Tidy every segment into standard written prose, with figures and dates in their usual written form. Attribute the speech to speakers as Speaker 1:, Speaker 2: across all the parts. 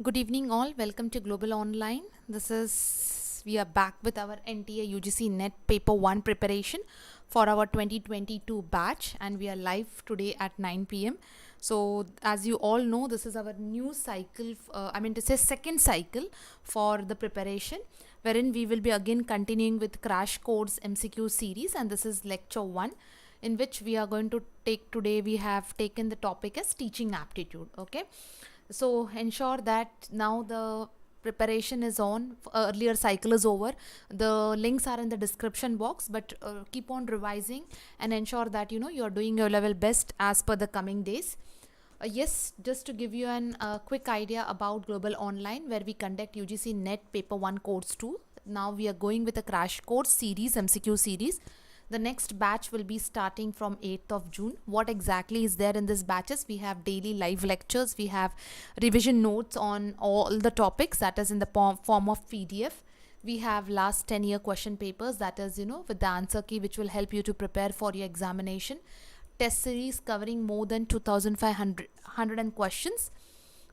Speaker 1: Good evening all, welcome to Global Online. We are back with our NTA UGC NET Paper 1 preparation for our 2022 batch, and we are live today at 9 p.m. So as you all know, this is our new cycle, second cycle for the preparation, wherein we will be again continuing with crash course MCQ series, and this is lecture 1, in which we are going to take today. We have taken the topic as teaching aptitude. Okay, so ensure that now the preparation is on, earlier cycle is over, the links are in the description box, but keep on revising and ensure that you are doing your level best as per the coming days. Yes, just to give you an quick idea about Global Online, where we conduct UGC NET Paper 1 Course 2. Now we are going with a crash course series, MCQ series. The next batch will be starting from 8th of June. What exactly is there in this batches? We have daily live lectures. We have revision notes on all the topics, that is in the form of PDF. We have last 10-year question papers, that is, with the answer key, which will help you to prepare for your examination. Test series covering more than 2,500 questions,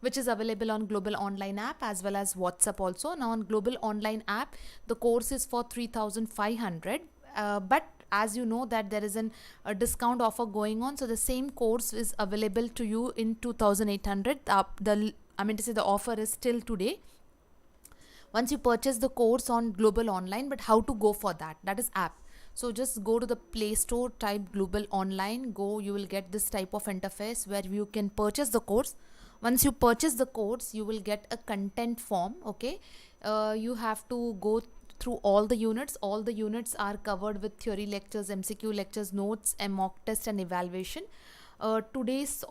Speaker 1: which is available on Global Online app as well as WhatsApp also. Now on Global Online app, the course is for 3,500, but as you know that there is a discount offer going on, so the same course is available to you in 2,800. The offer is till today. Once you purchase the course on Global Online, but how to go for that? That is app. So just go to the Play Store, type Global Online, you will get this type of interface where you can purchase the course. Once you purchase the course, you will get a content form. Okay, you have to go through all the units. All the units are covered with theory lectures, MCQ lectures, notes, and mock test and evaluation. Today's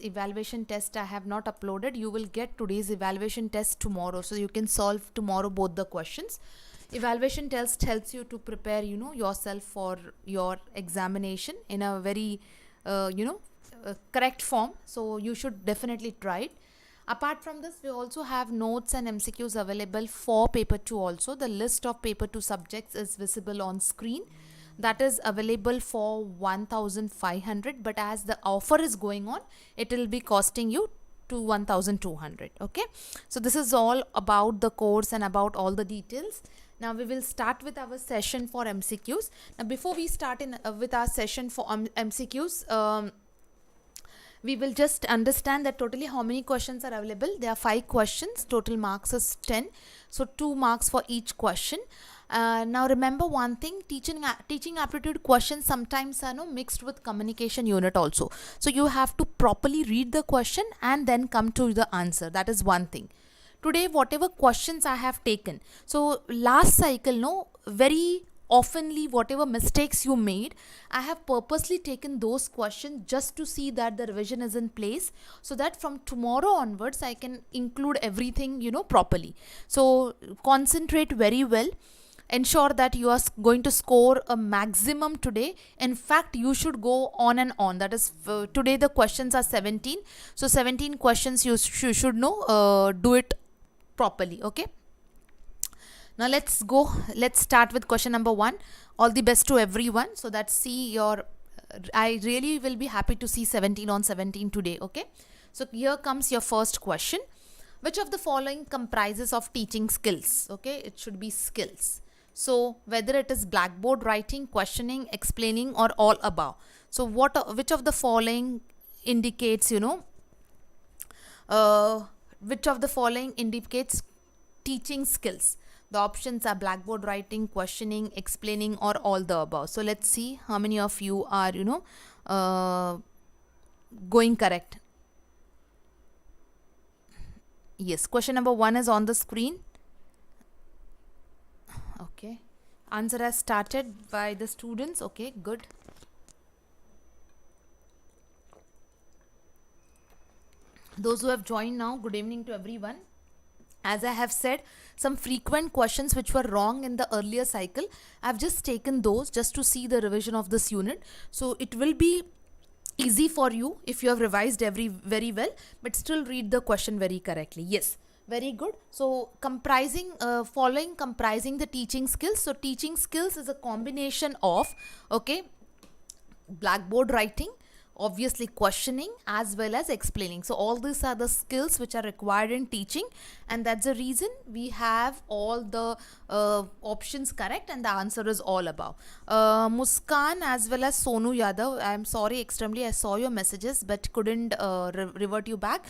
Speaker 1: evaluation test I have not uploaded. You will get today's evaluation test tomorrow, so you can solve tomorrow both the questions. Evaluation test helps you to prepare yourself for your examination in a very correct form, so you should definitely try it. Apart from this, we also have notes and MCQs available for paper 2 also. The list of paper 2 subjects is visible on screen. That is available for 1,500, but as the offer is going on, it will be costing you to 1,200. Okay, so this is all about the course and about all the details. Now we will start with our session for MCQs. Now before we start with our session for MCQs, we will just understand that totally how many questions are available. There are 5 questions. Total marks is 10. So 2 marks for each question. Now remember one thing, teaching aptitude questions sometimes are mixed with communication unit also. So you have to properly read the question and then come to the answer. That is one thing. Today, whatever questions I have taken, so last cycle, very oftenly whatever mistakes you made, I have purposely taken those questions just to see that the revision is in place, so that from tomorrow onwards I can include everything properly. So concentrate very well. Ensure that you are going to score a maximum today. In fact, you should go on and on. That is, today the questions are 17. So 17 questions you should know, do it properly. Okay, now let's start with question number 1. All the best to everyone. So that's I really will be happy to see 17 on 17 today. Okay, so here comes your first question. Which of the following comprises of teaching skills? Okay, it should be skills. So whether it is blackboard writing, questioning, explaining, or all above. So which of the following indicates which of the following indicates teaching skills? The options are blackboard writing, questioning, explaining, or all the above. So let's see how many of you are going correct. Yes, question number 1 is on the screen. Okay, answer has started by the students. Okay, good. Those who have joined now, good evening to everyone. As I have said, some frequent questions which were wrong in the earlier cycle, I've just taken those just to see the revision of this unit. So it will be easy for you if you have revised very well, but still read the question very correctly. Yes, very good. So comprising the teaching skills. So teaching skills is a combination of blackboard writing, obviously questioning as well as explaining. So all these are the skills which are required in teaching, and that's the reason we have all the options correct, and the answer is all above. Muskan as well as Sonu Yadav, I'm sorry extremely, I saw your messages but couldn't revert you back.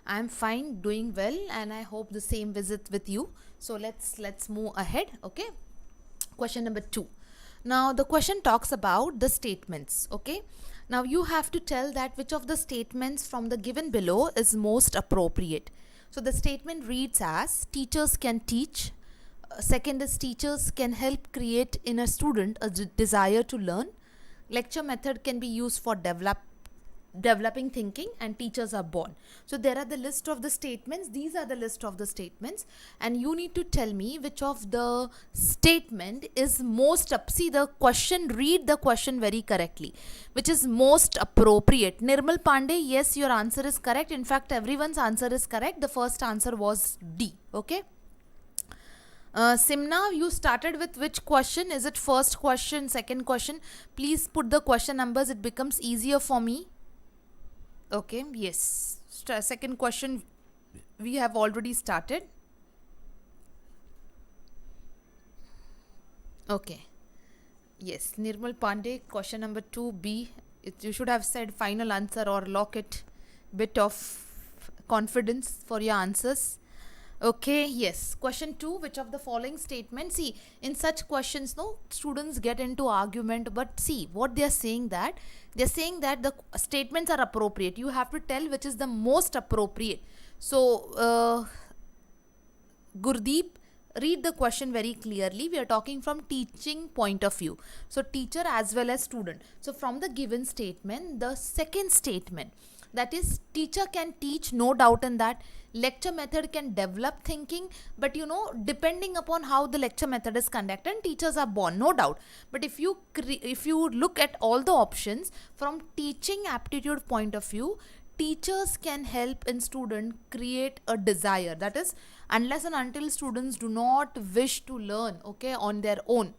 Speaker 1: I'm fine, doing well, and I hope the same visit with you. So let's move ahead. Okay, question number 2. Now the question talks about the statements. Okay, now you have to tell that which of the statements from the given below is most appropriate. So the statement reads as teachers can teach. Second is teachers can help create in a student a desire to learn. Lecture method can be used for developing thinking, and teachers are born. So there are the list of the statements. These are the list of the statements, and you need to tell me which of the statement is most see the question, read the question very correctly, which is most appropriate. Nirmal Pandey, yes, your answer is correct. In fact, everyone's answer is correct. The first answer was D. Okay. Simna, you started with which question? Is it first question, second question? Please put the question numbers, it becomes easier for me. Okay, yes. Second question we have already started. Okay. Yes, Nirmal Pandey, question number 2B. You should have said final answer or lock it. Bit of confidence for your answers. Okay, yes. Question 2, which of the following statements? See, in such questions, no, students get into argument, but see, what they are saying that, they are saying that the statements are appropriate. You have to tell which is the most appropriate. So, Gurdeep, read the question very clearly. We are talking from teaching point of view. So, teacher as well as student. So, from the given statement, the second statement, that is teacher can teach, no doubt in that. Lecture method can develop thinking, but you know, depending upon how the lecture method is conducted, teachers are born, no doubt. But if you look at all the options from teaching aptitude point of view, teachers can help in student create a desire. That is, unless and until students do not wish to learn, okay, on their own,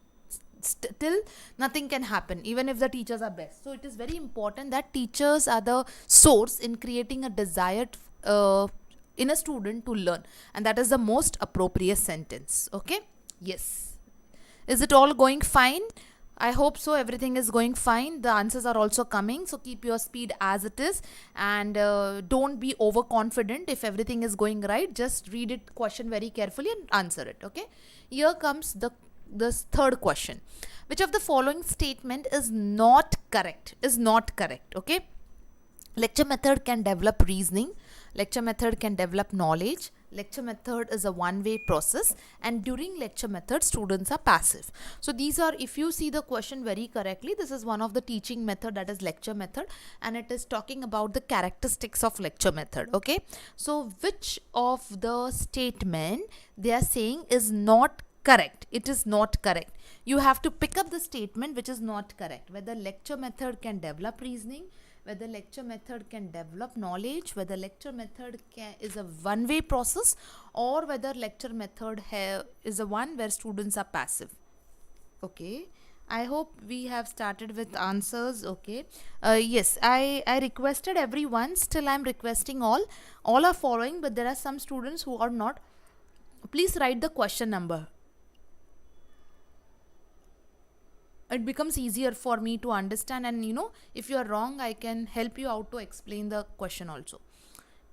Speaker 1: still nothing can happen, even if the teachers are best. So it is very important that teachers are the source in creating a desire in a student to learn, and that is the most appropriate sentence. Okay, yes. Is it all going fine? I hope so. Everything is going fine. The answers are also coming, so keep your speed as it is, and don't be overconfident. If everything is going right, just read it question very carefully and answer it. Okay, here comes this third question. Which of the following statement is not correct? Okay, lecture method can develop reasoning, lecture method can develop knowledge, lecture method is a one-way process, and during lecture method students are passive. So these are, if you see the question very correctly, this is one of the teaching method, that is lecture method, and it is talking about the characteristics of lecture method. Okay, so which of the statement they are saying is not correct? It is not correct. You have to pick up the statement which is not correct, whether lecture method can develop reasoning, whether lecture method can develop knowledge, whether lecture method is a one-way process, or whether lecture method is a one where students are passive. Okay, I hope we have started with answers. Okay, yes, I requested everyone, still I am requesting all are following, but there are some students who are not. Please write the question number. It becomes easier for me to understand, and you know, if you are wrong, I can help you out to explain the question also.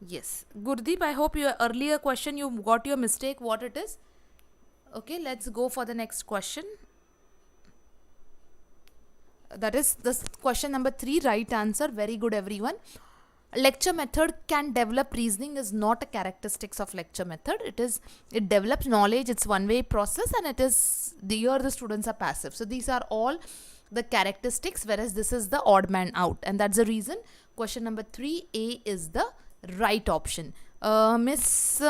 Speaker 1: Yes, Gurdeep, I hope your earlier question you got your mistake, what it is. Okay, let's go for the next question. That is this question number 3, right answer. Very good, everyone. Lecture method can develop reasoning is not a characteristics of lecture method. It develops knowledge, it's one-way process, and it is here the students are passive. So these are all the characteristics, whereas this is the odd man out, and that's the reason question number 3A is the right option. Miss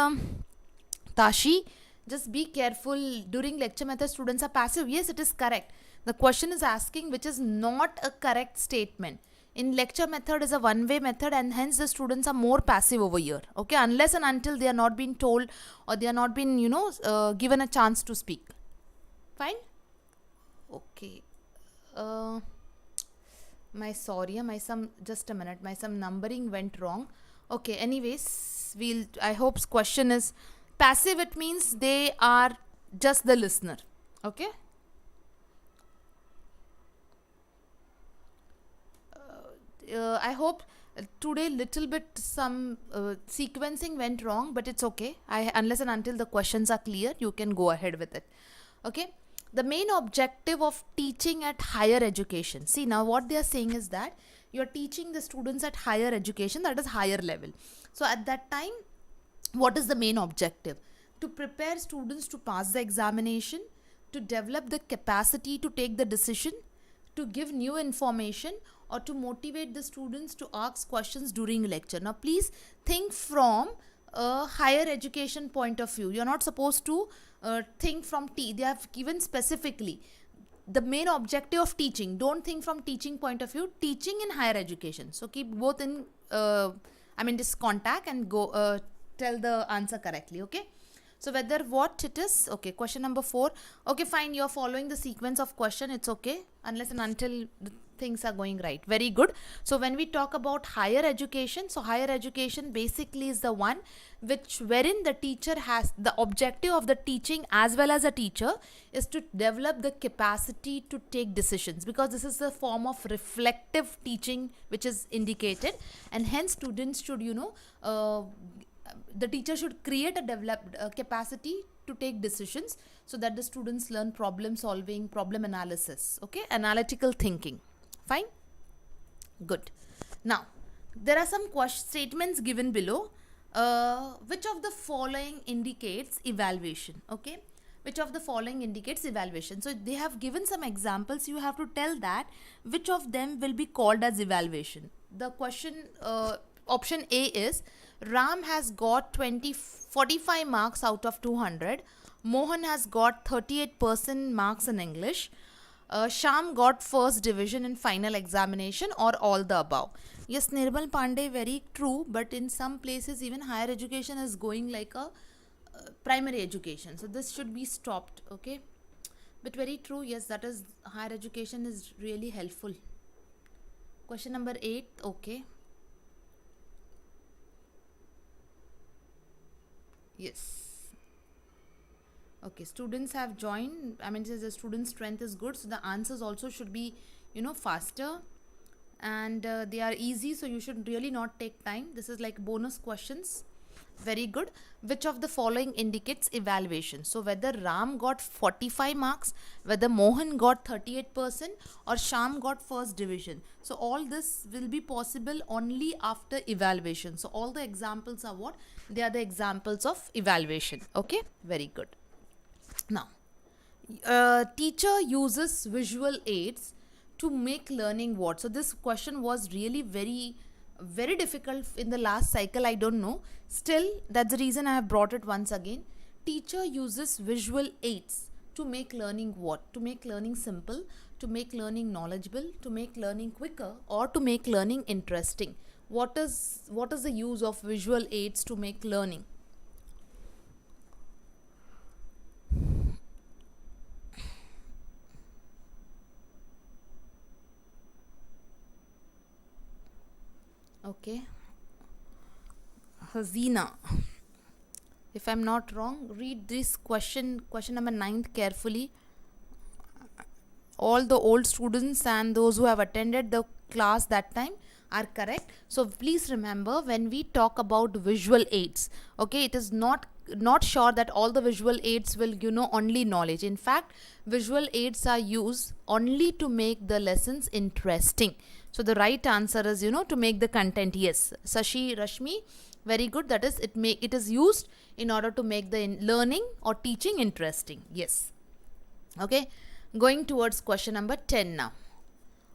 Speaker 1: Tashi, just be careful. During lecture method students are passive. Yes, it is correct. The question is asking which is not a correct statement. In lecture method is a one-way method, and hence the students are more passive over here. Okay, unless and until they are not being told, or they are not been, you know, given a chance to speak. Fine. Okay. My sorry, my some just a minute, my some numbering went wrong. Okay, anyways, I hope question is passive. It means they are just the listener. Okay. I hope today little bit some sequencing went wrong, but it's okay. Unless and until the questions are clear, you can go ahead with it. Okay. The main objective of teaching at higher education. See, now what they are saying is that you are teaching the students at higher education, that is higher level. So at that time, what is the main objective? To prepare students to pass the examination, to develop the capacity to take the decision, to give new information, or to motivate the students to ask questions during lecture. Now please think from a higher education point of view. You're not supposed to think from they have given specifically the main objective of teaching. Don't think from teaching point of view, teaching in higher education. So keep both in this contact and go tell the answer correctly. Okay, so whether what it is. Okay, question number 4. Okay, fine, you're following the sequence of question. It's okay unless and until the things are going right. Very good. So when we talk about higher education, so higher education basically is the one wherein the teacher has the objective of the teaching as well as a teacher is to develop the capacity to take decisions, because this is the form of reflective teaching which is indicated, and hence students should the teacher should create a developed capacity to take decisions, so that the students learn problem solving, problem analysis, okay, analytical thinking. Fine, good. Now there are some statements given below. Which of the following indicates evaluation? Okay, which of the following indicates evaluation? So they have given some examples. You have to tell that which of them will be called as evaluation. The question option A is Ram has got 45 marks out of 200. Mohan has got 38% marks in English. Sham got first division in final examination, or all the above. Yes, Nirmal Pandey, very true, but in some places even higher education is going like a primary education. So this should be stopped, okay? But very true, yes, that is, higher education is really helpful. Question number 8, okay. Yes. Okay, students have joined. The student strength is good, so the answers also should be, faster, and they are easy, so you should really not take time. This is like bonus questions. Very good. Which of the following indicates evaluation? So whether Ram got 45 marks, whether Mohan got 38%, or Sham got first division. So all this will be possible only after evaluation. So all the examples are what? They are the examples of evaluation. Okay, very good. Now, teacher uses visual aids to make learning what? So this question was really very difficult in the last cycle. I don't know. Still, that's the reason I have brought it once again. Teacher uses visual aids to make learning what? To make learning simple, to make learning knowledgeable, to make learning quicker, or to make learning interesting. What is the use of visual aids to make learning? Okay, Hazina, if I'm not wrong, read this question number 9 carefully. All the old students and those who have attended the class that time are correct. So please remember, when we talk about visual aids, okay, it is not sure that all the visual aids will only knowledge. In fact, visual aids are used only to make the lessons interesting. So the right answer is to make the content. Yes, Sashi Rashmi, very good. That is, it is used in order to make the learning or teaching interesting. Yes. Okay, going towards question number 10 now.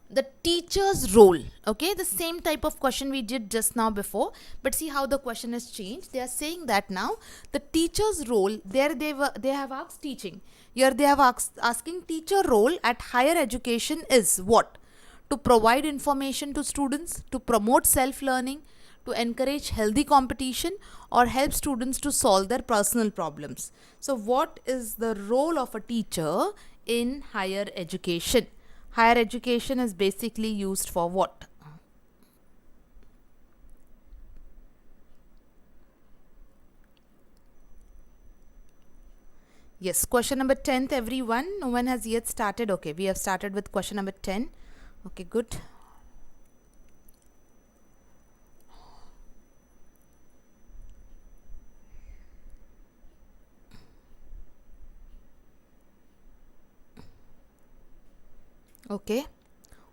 Speaker 1: The teacher's role. Okay, the same type of question we did just now before, but see how the question has changed. They are saying that now the teacher's role, there they have asked teaching. Here they have asking teacher role at higher education is what? To provide information to students, to promote self-learning, to encourage healthy competition, or help students to solve their personal problems. So what is the role of a teacher in higher education? higher education is basically used for what? Yes, question number 10th, everyone. No one has yet started. Okay, we have started with question number 10. Okay, good. Okay.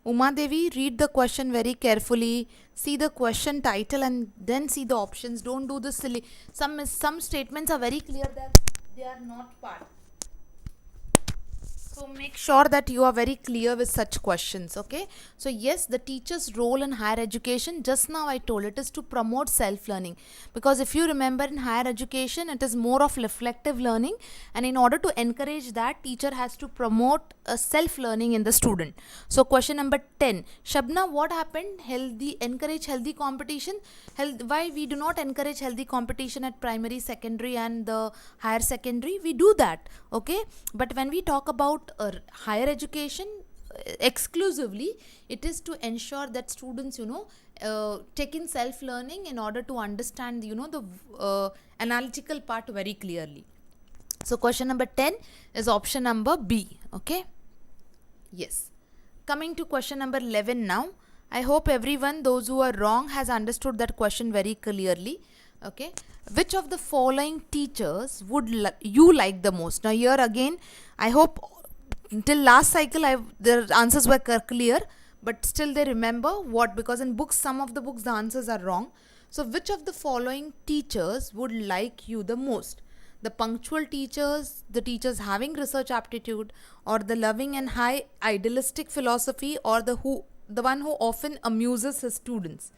Speaker 1: Uma Devi, read the question very carefully. See the question title and then see the options. Don't do the silly. Some statements are very clear that they are not part. So make sure that you are very clear with such questions, okay? So yes, the teacher's role in higher education, just now I told it is to promote self-learning. Because if you remember in higher education, it is more of reflective learning, and in order to encourage that, teacher has to promote a self-learning in the student. So question number 10, Shabna, what happened? Encourage healthy competition. Why we do not encourage healthy competition at primary, secondary and the higher secondary? We do that, okay? But when we talk about higher education exclusively, it is to ensure that students take in self learning in order to understand the analytical part very clearly. So question number 10 is option number B. Okay, yes. Coming to question number 11 now. I hope everyone, those who are wrong, has understood that question very clearly. Okay, which of the following teachers would you like the most? Now here again, I hope till last cycle the answers were clear, but still they remember what, because in books, some of the books, the answers are wrong. So which of the following teachers would like you the most? The punctual teachers, the teachers having research aptitude, or the loving and high idealistic philosophy, or the one who often amuses his students?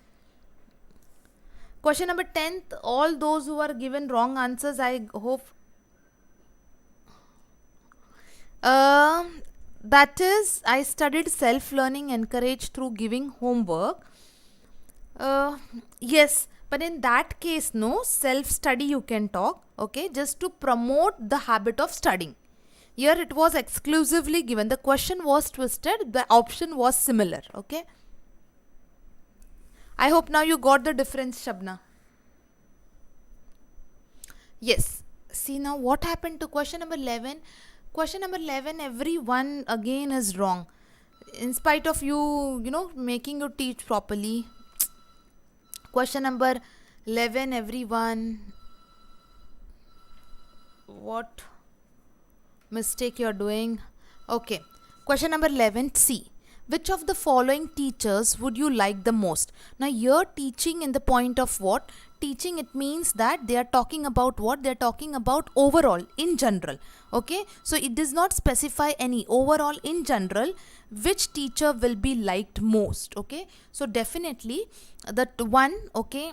Speaker 1: Question number 10th, all those who are given wrong answers, I hope that is, I studied self-learning encouraged through giving homework. Yes, but in that case, no, self-study you can talk, okay, just to promote the habit of studying. Here it was exclusively given. The question was twisted, the option was similar, okay. I hope now you got the difference, Shabna. Yes. See now what happened to question number 11. Question number 11, everyone again is wrong. In spite of you, making you teach properly. Question number 11, everyone. What mistake you're doing? Okay. Question number 11, C. Which of the following teachers would you like the most? Now you're teaching in the point of what? Teaching, it means that they are talking about what? They are talking about overall, in general. Okay, so it does not specify any. Overall, in general, which teacher will be liked most? Okay, so definitely that one. Okay,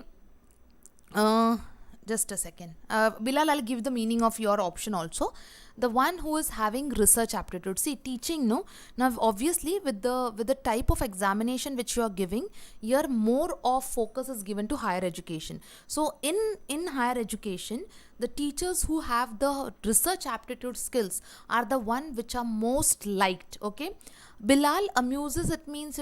Speaker 1: just a second, Bilal, I'll give the meaning of your option also. The one who is having research aptitude. See, teaching, no, now obviously with the type of examination which you are giving, here more of focus is given to higher education. So in higher education, the teachers who have the research aptitude skills are the one which are most liked. Okay, Bilal, amuses, it means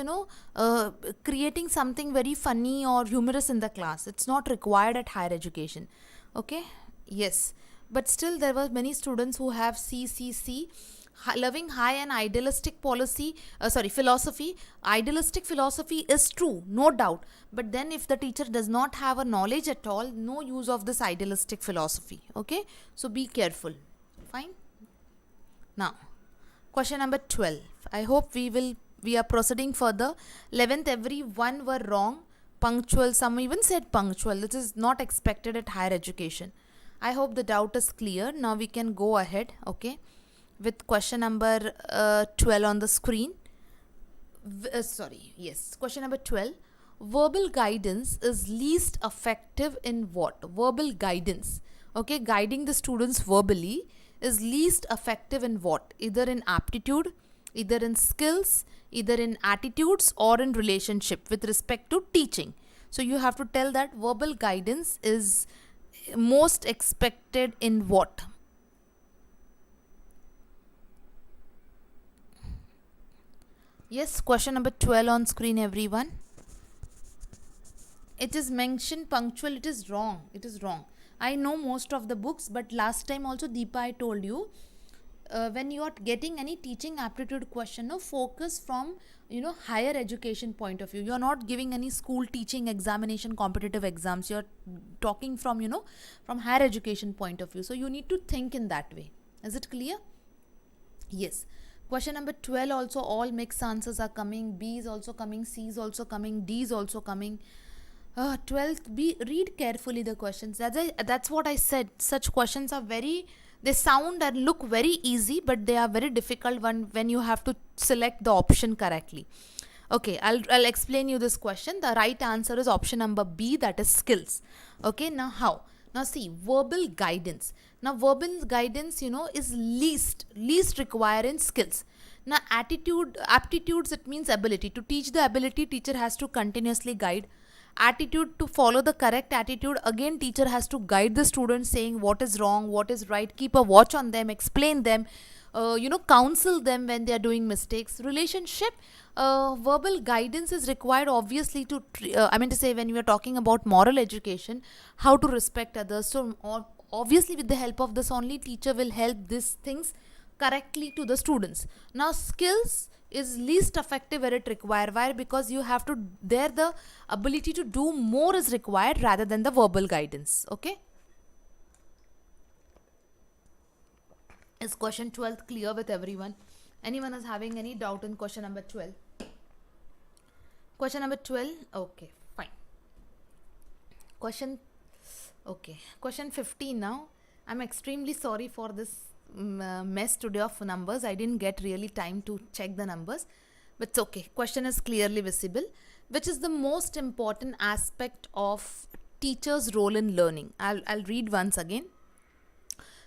Speaker 1: creating something very funny or humorous in the class. It's not required at higher education. Okay, yes, but still there were many students who have CCC, loving high and idealistic philosophy. Idealistic philosophy is true, no doubt, but then if the teacher does not have a knowledge at all, no use of this idealistic philosophy. Okay, so be careful. Fine. Now question number 12. I hope we are proceeding further. 11th, everyone were wrong. Punctual, some even said punctual. This is not expected at higher education. I hope the doubt is clear. Now we can go ahead, okay, with question number 12 on the screen. Question number 12. Verbal guidance is least effective in what? Verbal guidance, okay, guiding the students verbally is least effective in what? Either in aptitude, either in skills, either in attitudes, or in relationship with respect to teaching. So you have to tell that verbal guidance is most expected in what? Yes, question number 12 on screen, everyone. It is mentioned punctual. It is wrong. It is wrong. I know most of the books, but last time also Deepa I told you, when you are getting any teaching aptitude question, no, focus from higher education point of view. You are not giving any school teaching examination competitive exams. You are talking from from higher education point of view. So you need to think in that way. Is it clear? Yes. Question number 12 also, all mixed answers are coming. B is also coming. C is also coming. D is also coming. 12th, read carefully the questions. That's what I said. Such questions are they sound and look very easy, but they are very difficult when you have to select the option correctly. Okay, I'll explain you this question. The right answer is option number B, that is skills. Okay, now how? Now see, verbal guidance. Now verbal guidance, is least required in skills. Now aptitudes, it means ability. To teach the ability, teacher has to continuously guide. Attitude, to follow the correct attitude, again teacher has to guide the students, saying what is wrong, what is right, keep a watch on them, explain them, counsel them when they are doing mistakes. Relationship, verbal guidance is required obviously to when we are talking about moral education, how to respect others. So obviously with the help of this only, teacher will help these things correctly to the students. Now skills is least effective where it required. Why? Because you have to, there the ability to do more is required rather than the verbal guidance. Okay, is question 12 clear with everyone? Anyone is having any doubt in question number 12? Question number 12, okay, fine. Question 15 now. I'm extremely sorry for this mess today of numbers. I didn't get really time to check the numbers, but it's okay. Question is clearly visible. Which is the most important aspect of teacher's role in learning? I'll read once again.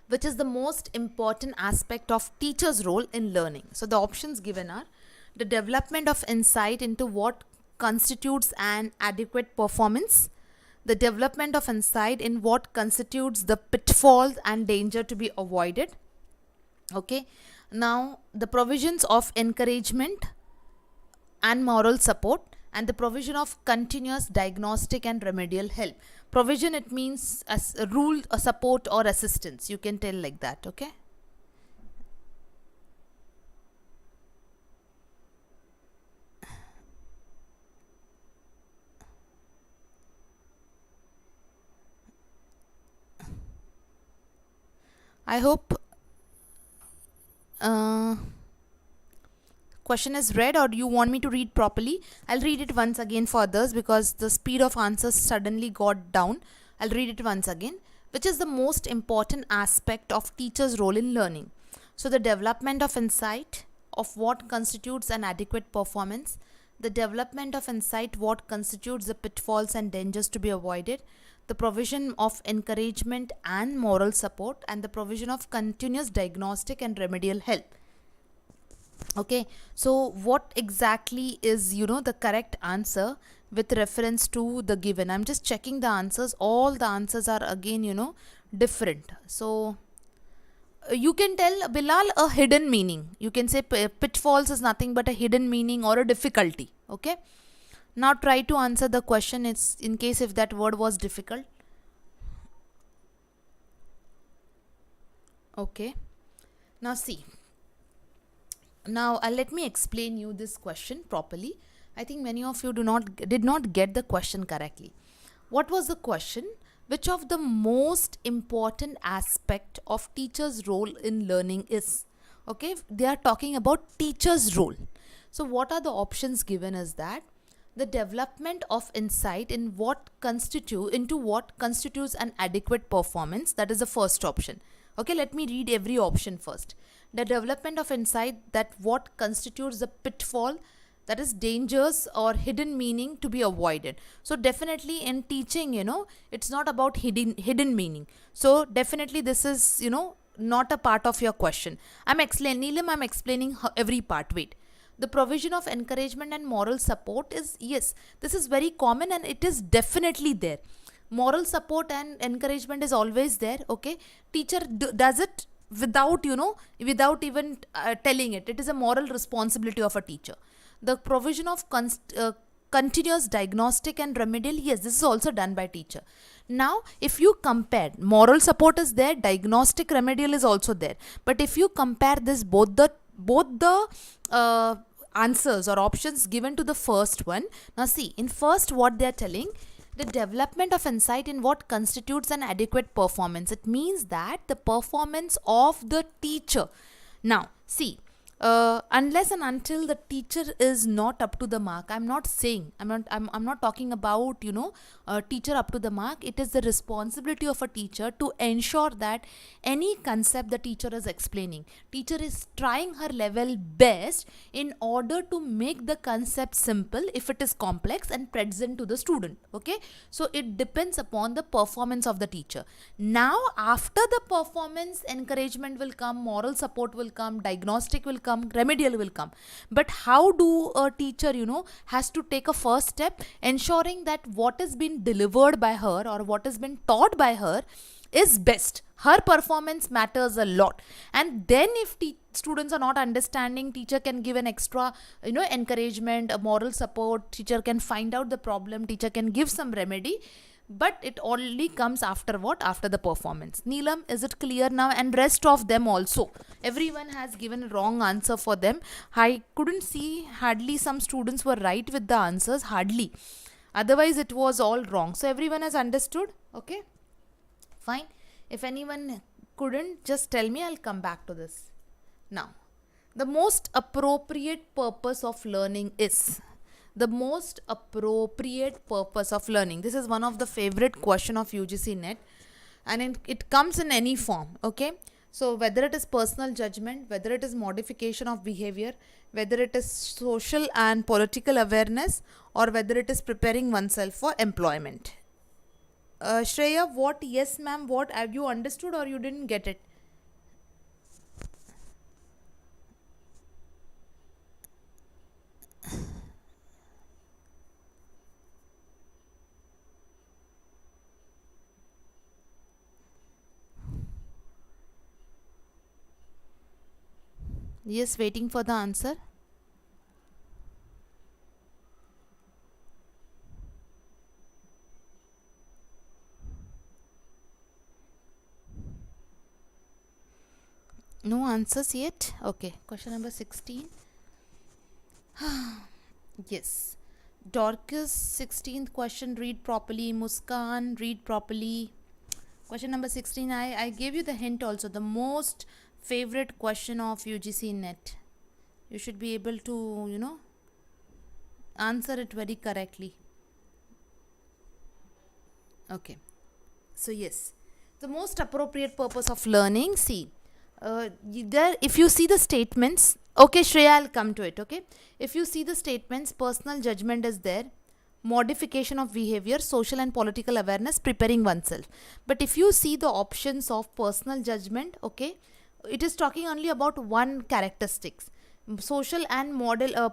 Speaker 1: Which is the most important aspect of teacher's role in learning? So the options given are the development of insight into what constitutes an adequate performance, the development of insight in what constitutes the pitfalls and danger to be avoided. Okay, now the provisions of encouragement and moral support, and the provision of continuous diagnostic and remedial help. Provision, it means as a rule, a support or assistance. You can tell like that. Okay. I hope question is read, or do you want me to read properly? I'll read it once again for others because the speed of answers suddenly got down. I'll read it once again. Which is the most important aspect of teacher's role in learning? So the development of insight of what constitutes an adequate performance, the development of insight what constitutes the pitfalls and dangers to be avoided, the provision of encouragement and moral support, and the provision of continuous diagnostic and remedial help. Okay, so what exactly is the correct answer with reference to the given? I'm just checking the answers. All the answers are again different. So you can tell, Bilal, a hidden meaning. You can say pitfalls is nothing but a hidden meaning or a difficulty. Okay, now try to answer the question. It's in case if that word was difficult. Okay, now see. Now let me explain you this question properly. I think many of you did not get the question correctly. What was the question? Which of the most important aspect of teacher's role in learning is? Okay, they are talking about teacher's role. So what are the options given is that the development of insight into what constitutes an adequate performance. That is the first option. Okay, let me read every option first. The development of insight that what constitutes the pitfall, that is dangers or hidden meaning to be avoided. So definitely in teaching, it's not about hidden meaning. So definitely this is, not a part of your question. I'm explaining every part. Wait. The provision of encouragement and moral support is, yes, this is very common and it is definitely there. Moral support and encouragement is always there. Okay. Teacher does it without even telling it. It is a moral responsibility of a teacher. The provision of continuous diagnostic and remedial, yes, this is also done by teacher. Now if you compare, moral support is there, diagnostic remedial is also there, but if you compare this, both the answers or options given to the first one, now see, in first what they are telling, the development of insight in what constitutes an adequate performance. It means that the performance of the teacher. Now see, unless and until the teacher is not up to the mark, I'm not talking about, a teacher up to the mark. It is the responsibility of a teacher to ensure that any concept the teacher is explaining, teacher is trying her level best in order to make the concept simple if it is complex and present to the student. Okay, so it depends upon the performance of the teacher. Now after the performance, encouragement will come, moral support will come, diagnostic will come, remedial will come. But how do a teacher, has to take a first step, ensuring that what has been delivered by her or what has been taught by her is best. Her performance matters a lot. And then if students are not understanding, teacher can give an extra, encouragement, a moral support, teacher can find out the problem, teacher can give some remedy. But it only comes after what? After the performance. Neelam, is it clear now? And rest of them also. Everyone has given a wrong answer for them. I couldn't see, hardly some students were right with the answers, hardly. Otherwise it was all wrong. So everyone has understood? Okay, fine. If anyone couldn't, just tell me, I'll come back to this. Now, the most appropriate purpose of learning is... The most appropriate purpose of learning. This is one of the favorite question of UGC NET, and it comes in any form. Okay, so whether it is personal judgment, whether it is modification of behavior, whether it is social and political awareness, or whether it is preparing oneself for employment. Shreya, what? Yes ma'am, what? Have you understood or you didn't get it? Yes, waiting for the answer. No answers yet? Okay, question number 16. Yes. Dorcas, 16th question, read properly. Muskan, read properly. Question number 16, I gave you the hint also. The most favorite question of UGC NET. You should be able to, answer it very correctly. Okay. So yes, the most appropriate purpose of learning. See, there, if you see the statements, okay, Shreya, I'll come to it. Okay, if you see the statements, personal judgment is there, modification of behavior, social and political awareness, preparing oneself. But if you see the options of personal judgment, okay, it is talking only about one characteristics. Social and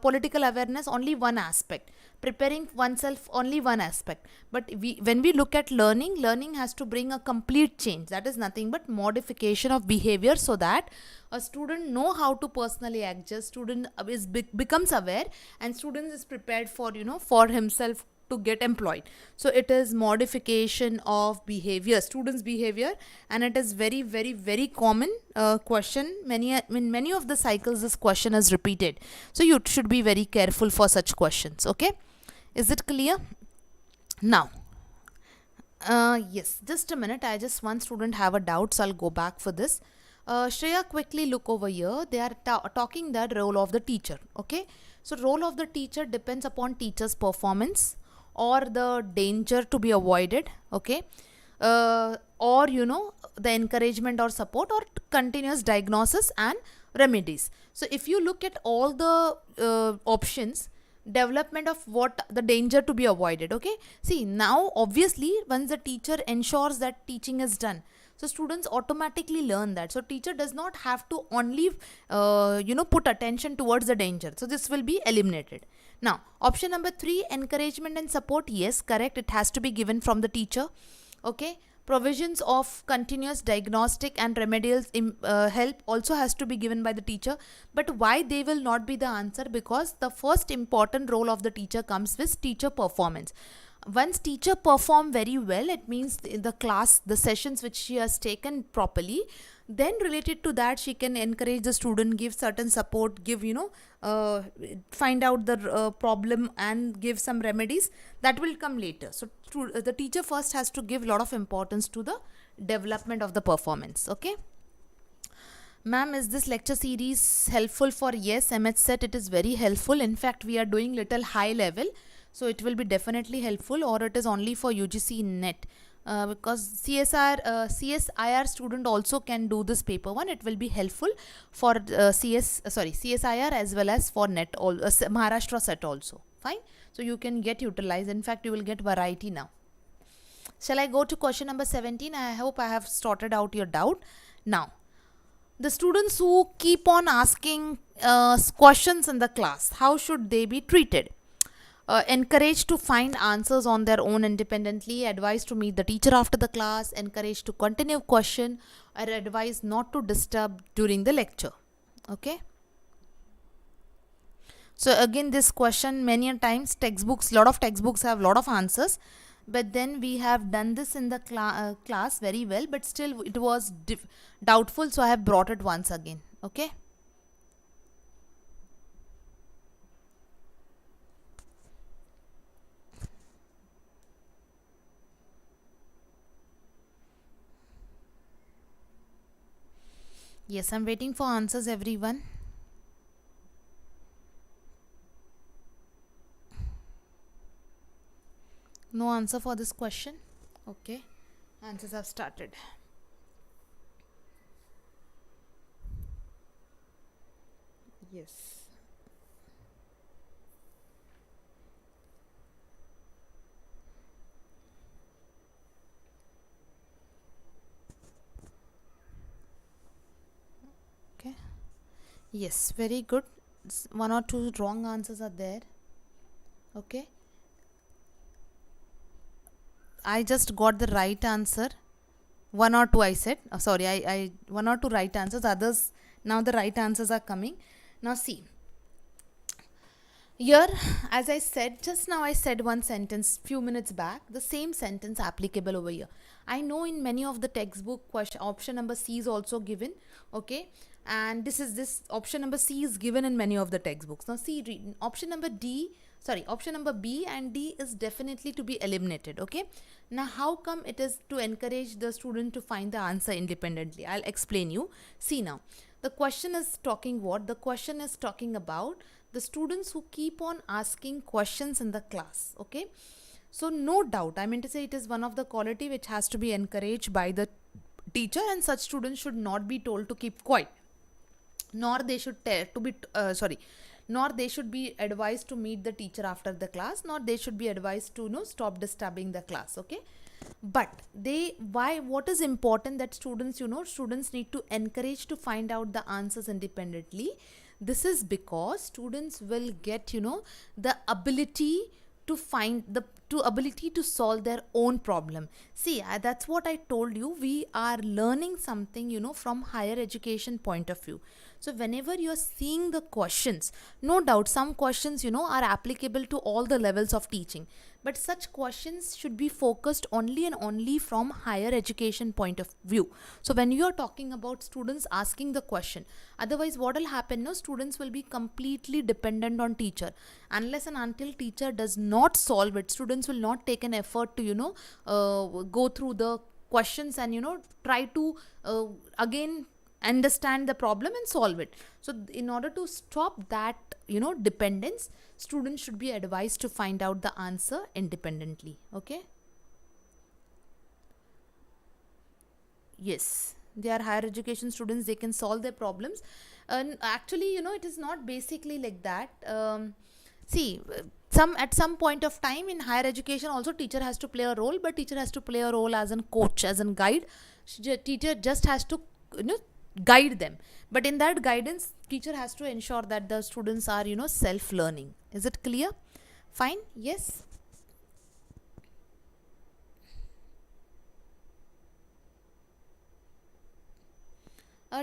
Speaker 1: political awareness, only one aspect. Preparing oneself, only one aspect. But when we look at learning has to bring a complete change. That is nothing but modification of behavior, so that a student know how to personally adjust, student becomes aware, and student is prepared for, for himself to get employed. So it is modification of behavior, students behavior, and it is very, very, very common question. In many of the cycles this question is repeated, so you should be very careful for such questions. Okay, is it clear now? Yes, just a minute, one student have a doubt, so I'll go back for this. Shreya, quickly look over here. They are talking the role of the teacher. Okay, so role of the teacher depends upon teacher's performance, or the danger to be avoided, okay, or the encouragement or support, or continuous diagnosis and remedies. So if you look at all the options, development of what the danger to be avoided. Okay, see, now obviously once the teacher ensures that teaching is done, so students automatically learn that. So teacher does not have to only put attention towards the danger. So this will be eliminated. Now option number 3, encouragement and support. Yes, correct, it has to be given from the teacher. Okay, Provisions of continuous diagnostic and remedial help also has to be given by the teacher. But why they will not be the answer? Because the first important role of the teacher comes with teacher performance. Once teacher perform very well, it means in the class, the sessions which she has taken properly, then related to that she can encourage the student, give certain support, give find out the problem and give some remedies. That will come later. So the teacher first has to give a lot of importance to the development of the performance. Okay. Ma'am, is this lecture series helpful for? Yes, MHSET, it is very helpful. In fact, we are doing little high level, so it will be definitely helpful, or it is only for UGC net. Because CSIR student also can do this paper 1. It will be helpful for CSIR as well as for net, Maharashtra set also. Fine. So you can get utilized. In fact, you will get variety now. Shall I go to question number 17? I hope I have sorted out your doubt. Now, the students who keep on asking questions in the class, how should they be treated? Encouraged to find answers on their own independently, advised to meet the teacher after the class, encouraged to continue question, or advised not to disturb during the lecture. Okay. So again, this question many times textbooks, lot of textbooks have lot of answers, but then we have done this in the class very well, but still it was doubtful, so I have brought it once again. Okay. Yes, I'm waiting for answers, everyone. No answer for this question. Okay, answers have started. Yes. Okay. Yes, very good. One or two wrong answers are there. Okay. I just got the right answer. One or two I said. Oh, sorry, I one or two right answers. Others, now the right answers are coming. Now see. Here, as I said, just now I said one sentence few minutes back, the same sentence applicable over here. I know in many of the textbook question, option number C is also given. Okay. And this option number C is given in many of the textbooks. Now see, option number B and D is definitely to be eliminated. Okay. Now how come it is to encourage the student to find the answer independently? I'll explain you. See now, the question is talking what? The question is talking about the students who keep on asking questions in the class. Okay. So no doubt, I mean to say, it is one of the quality which has to be encouraged by the teacher, and such students should not be told to keep quiet, nor they should nor they should be advised to meet the teacher after the class, nor they should be advised to stop disturbing the class. Okay. But what is important that students need to encourage to find out the answers independently. This is because students will get the ability to find ability to solve their own problem. See, that's what I told you. We are learning something from higher education point of view. So whenever you're seeing the questions, no doubt some questions are applicable to all the levels of teaching, but such questions should be focused only and only from higher education point of view. So when you are talking about students asking the question, otherwise what will happen? Students will be completely dependent on teacher. Unless and until teacher does not solve it, students will not take an effort to go through the questions and try to again understand the problem and solve it. So in order to stop that dependence, students should be advised to find out the answer independently. Okay. Yes, they are higher education students, they can solve their problems. And actually it is not basically like that. See, at some point of time in higher education also teacher has to play a role, but teacher has to play a role as a coach, as a guide. Teacher just has to guide them, but in that guidance teacher has to ensure that the students are self learning. Is it clear? Fine. Yes.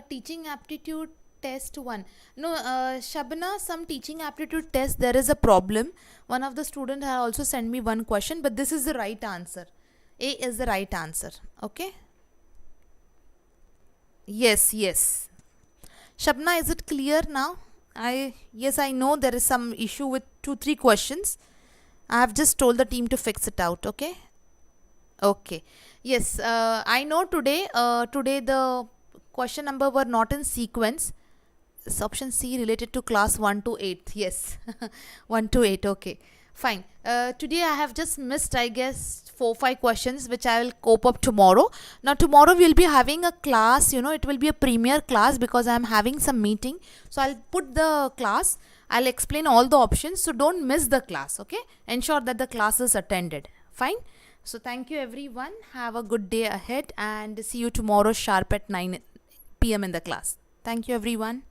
Speaker 1: Teaching aptitude test 1. No, Shabana, some teaching aptitude test, there is a problem. One of the student has also sent me one question, but this is the right answer. A is the right answer. Okay. Yes, yes. Shabna, is it clear now? Yes, I know there is some issue with 2-3 questions. I have just told the team to fix it out. Okay. Okay. Yes, I know today the question number were not in sequence. It's option C, related to class 1 to 8. Yes. 1 to 8. Okay. Fine. Today I have just missed, I guess, 4-5 questions which I will cope up tomorrow. Now tomorrow we will be having a class, it will be a premier class because I am having some meeting. So I'll put the class. I'll explain all the options. So don't miss the class. Okay. Ensure that the class is attended. Fine. So thank you everyone. Have a good day ahead and see you tomorrow sharp at 9 p.m. in the class. Thank you everyone.